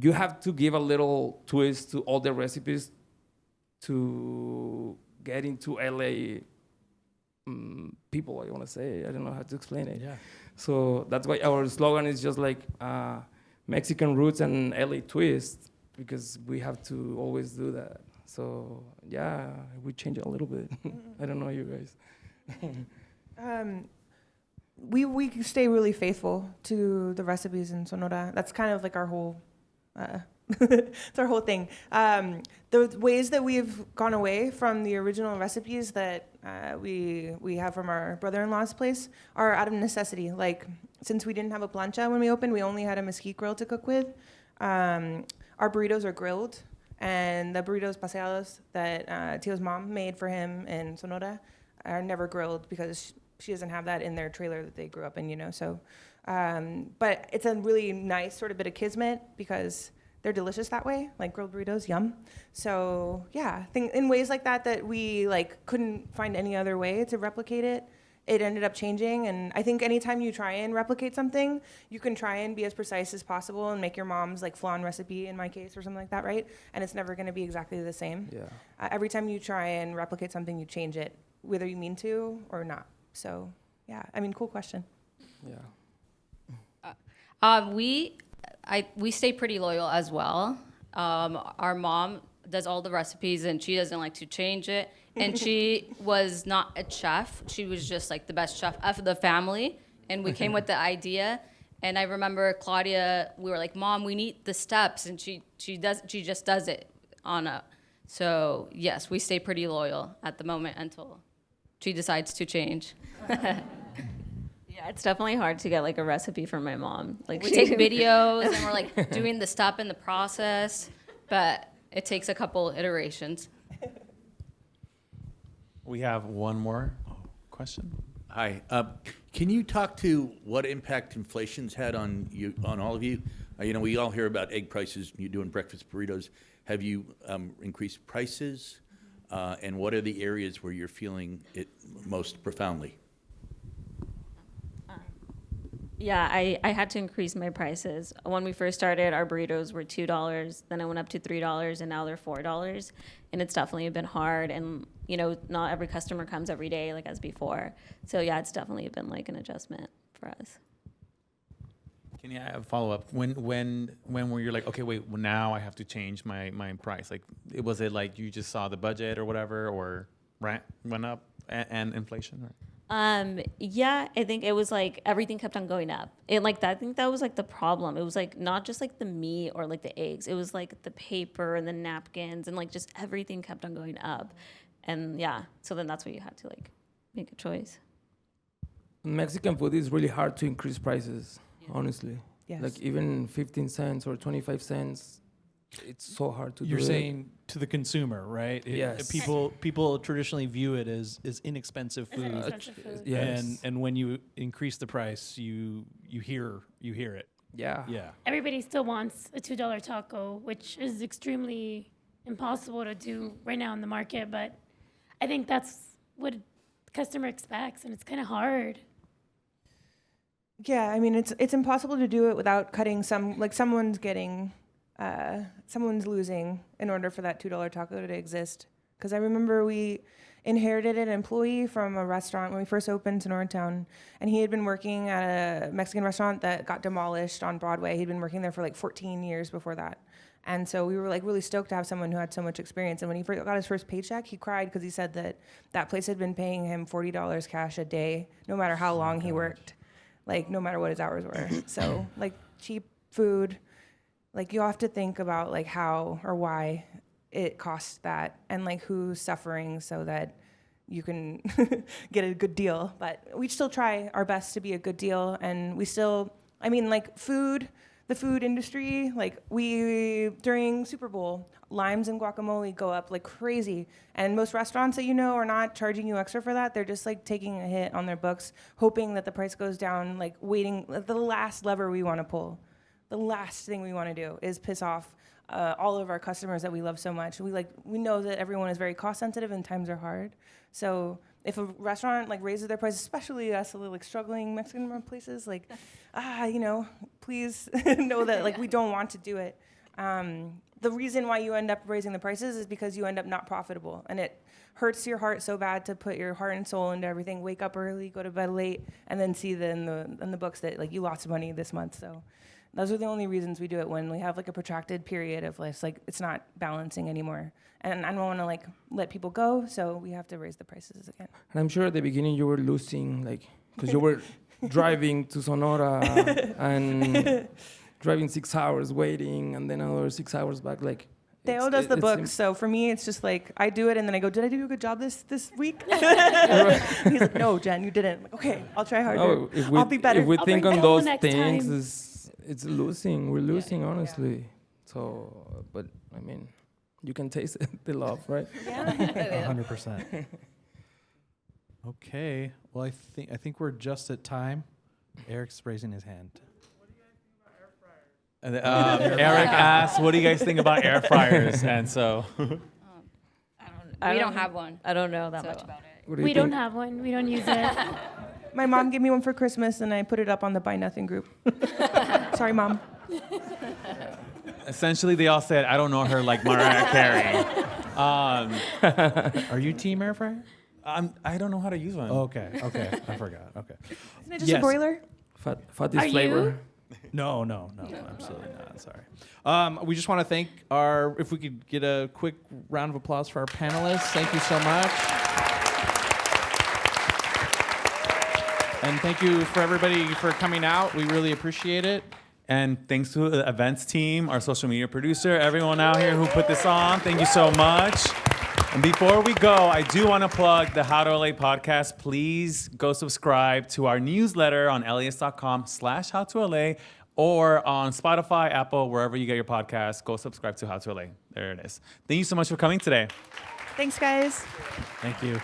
you have to give a little twist to all the recipes to get into LA people, I want to say. I don't know how to explain it. Yeah. So that's why our slogan is just like Mexican roots and LA twist, because we have to always do that. So yeah, we change it a little bit. I don't know you guys. We stay really faithful to the recipes in Sonora. That's kind of like our whole, it's our whole thing. The ways that we've gone away from the original recipes that we have from our brother-in-law's place are out of necessity. Like, since we didn't have a plancha when we opened, we only had a mesquite grill to cook with. Our burritos are grilled, and the burritos paseados that Tio's mom made for him in Sonora are never grilled because she doesn't have that in their trailer that they grew up in, you know. So, but it's a really nice sort of bit of kismet because they're delicious that way, like grilled burritos, yum. So yeah, in ways like that we like couldn't find any other way to replicate it. It ended up changing, and I think anytime you try and replicate something, you can try and be as precise as possible and make your mom's like flan recipe, in my case, or something like that, right? And it's never going to be exactly the same. Yeah. Every time you try and replicate something, you change it, whether you mean to or not. So yeah, I mean, cool question. Yeah. We stay pretty loyal as well. Our mom does all the recipes, and she doesn't like to change it. And she was not a chef. She was just like the best chef of the family. And we came with the idea. And I remember Claudia, we were like, Mom, we need the steps. And she just does it on a. So yes, we stay pretty loyal at the moment until she decides to change. Yeah, it's definitely hard to get like a recipe from my mom. Like We take videos and we're like doing the step in the process, but it takes a couple iterations. We have one more question. Hi. Can you talk to what impact inflation's had on you, on all of you? We all hear about egg prices. You're doing breakfast burritos. Have you increased prices? And what are the areas where you're feeling it most profoundly? Yeah, I had to increase my prices. When we first started, our burritos were $2, then it went up to $3, and now they're $4. And it's definitely been hard, and not every customer comes every day like as before. So yeah, it's definitely been like an adjustment for us. Can you have a follow-up? When were you like, okay, wait, well, now I have to change my price? Like, was it like you just saw the budget or whatever, or went up and inflation? Right? Yeah, I think it was like everything kept on going up. And like that, I think that was like the problem. It was like not just like the meat or like the eggs. It was like the paper and the napkins and like just everything kept on going up. And yeah, so then that's where you had to like make a choice. Mexican food is really hard to increase prices, honestly. Yes. Like even 15 cents or 25 cents, it's so hard to do. You're saying to the consumer, right? Yes. People traditionally view it as inexpensive food. Inexpensive food. Yes. And when you increase the price, you hear it. Yeah. Yeah. Everybody still wants a $2 taco, which is extremely impossible to do right now in the market. But I think that's what the customer expects, and it's kind of hard. Yeah, I mean, it's impossible to do it without cutting someone's getting, someone's losing in order for that $2 taco to exist. Because I remember we inherited an employee from a restaurant when we first opened in Town, and he had been working at a Mexican restaurant that got demolished on Broadway. He'd been working there for like 14 years before that. And so we were like really stoked to have someone who had so much experience. And when he got his first paycheck, he cried because he said that place had been paying him $40 cash a day, no matter how long he worked. Like, no matter what his hours were. So, like, cheap food, like, you have to think about, like, how or why it costs that and, like, who's suffering so that you can get a good deal. But we still try our best to be a good deal. And we still, I mean, like, the food industry, like, during Super Bowl, limes and guacamole go up like crazy. And most restaurants that are not charging you extra for that. They're just like taking a hit on their books, hoping that the price goes down, like waiting. The last lever we want to pull, the last thing we want to do is piss off all of our customers that we love so much. We know that everyone is very cost sensitive and times are hard. So if a restaurant like raises their price, especially us like struggling Mexican places, like, please know that like we don't want to do it. The reason why you end up raising the prices is because you end up not profitable, and it hurts your heart so bad to put your heart and soul into everything. Wake up early, go to bed late, and then see in the books that like you lost money this month. So those are the only reasons we do it when we have like a protracted period of like it's not balancing anymore. And I don't want to like let people go, so we have to raise the prices again. And I'm sure at the beginning you were losing, like, because you were driving to Sonora and driving 6 hours waiting and then another 6 hours back. Like, Theo does the books, so for me it's just like I do it and then I go, did I do a good job this week? He's like, no, Jen, you didn't. I'm like, okay, I'll try harder. Oh, I'll be better. If we I'll think bring on it those next things, time. it's losing. We're losing, honestly. So, but I mean, you can taste the love, right? Yeah. 100%. Okay. Well, I think we're just at time. Eric's raising his hand. Eric asked, "What do you guys think about air fryers?" And so, We don't have one. I don't know that much about it. What do you We don't think? have one. We don't use it. My mom gave me one for Christmas and I put it up on the Buy Nothing group. Sorry, Mom. essentially, they all said, "I don't know her like Mariah Carey." Are you team air fryer? I don't know how to use one. Okay. I forgot. Okay. Isn't it just a broiler? Fat is Are flavor. you? No, absolutely not. Sorry. We just want to thank if we could get a quick round of applause for our panelists. Thank you so much. And thank you for everybody for coming out. We really appreciate it. And thanks to the events team, our social media producer, everyone out here who put this on. Thank you so much. And before we go, I do want to plug the How to LA podcast. Please go subscribe to our newsletter on LAist.com/HowToLA or on Spotify, Apple, wherever you get your podcasts. Go subscribe to How to LA. There it is. Thank you so much for coming today. Thanks, guys. Thank you.